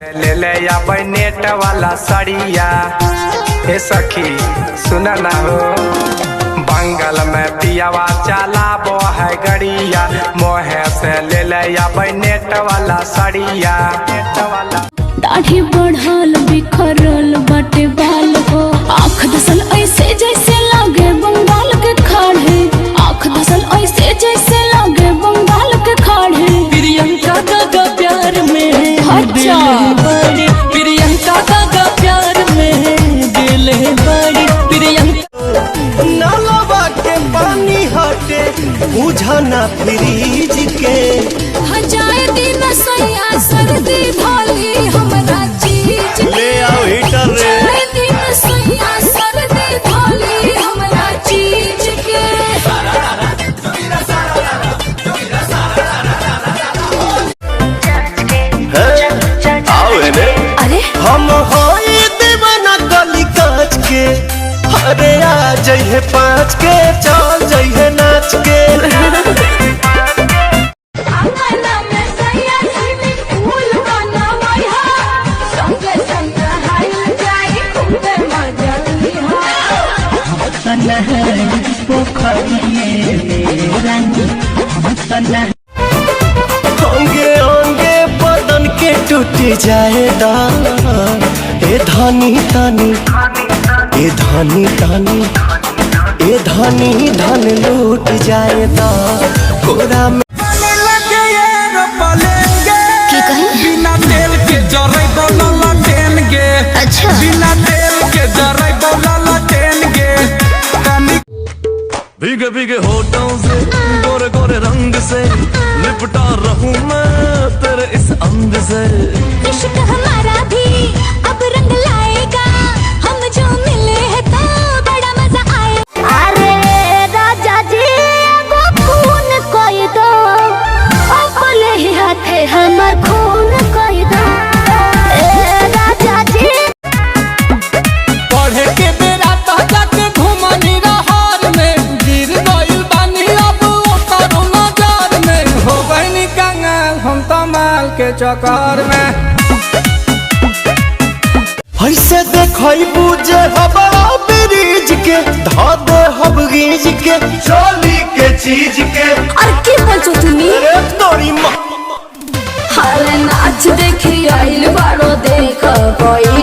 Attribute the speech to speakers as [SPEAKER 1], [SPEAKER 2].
[SPEAKER 1] ले ले या नेट वाला सड़िया हे सखी सुन ना हो। बंगल में पियावा चला बो है गड़िया मोहे से ले ले या नेट वाला सड़िया नेट वाला।
[SPEAKER 2] दाढ़ी बढ़ल बिखरल बटे बाल हो आँख दसल ऐसे जैसे लागे बंगाल के खाड़े आँख दसल ऐसे जैसे लागे बंगाल के खाड़े।
[SPEAKER 3] प्रियंका का प्यार में
[SPEAKER 2] अच्छा
[SPEAKER 3] बड़ी प्रियंका का प्यार में दिल बड़ी प्रियंका
[SPEAKER 4] नालवा के पानी हटे बुझाना फ्रीज के
[SPEAKER 2] हजाए दिन सैया सर्दी भोली हमरा चीज
[SPEAKER 4] ले आओ हीटर रे।
[SPEAKER 2] हजाए दिन सैया सर्दी भोली हमरा चीज के।
[SPEAKER 4] आओ ने
[SPEAKER 2] अरे
[SPEAKER 4] हम होई दीवाना गली काच के अरे आ जइहे 5 के चल जइहे नाच के। अंगे अंगे बदन के टूट जाएगा ए धानी तानी ए धानी तानी ए धानी धन लूट जाएगा कोरा में
[SPEAKER 1] बिना तेल के जरई बोला लटेनगे।
[SPEAKER 2] अच्छा
[SPEAKER 1] बिना तेल के जरई बोला लटेनगे।
[SPEAKER 5] भीगे भीगे होठों से गोरे गोरे रंग से लिपटा रहूं मैं तेरे इस अंग से।
[SPEAKER 2] इश्क हमारा भी अब रंग लाएगा हम जो मिले हैं तो बड़ा मजा आएगा। अरे राजा जी वो खून कोई दो अपने ही हाथे हमर खून कोई दो। ए राजा जी
[SPEAKER 3] पढ़े के बेरा तो जाके घुमनी रहार में गिर गइल बानी अब ओकर नजर में हो गइनी कंगाल हम तो माल के चक्कर में।
[SPEAKER 4] ऐसे देखई बुझे हवा ब्रिज के धा दे हब गीज के चोली के चीज के।
[SPEAKER 2] और की बचो तुम्ही
[SPEAKER 4] अरे तोरी माँ
[SPEAKER 2] हाल नाच देखी आइल बारो देख कोई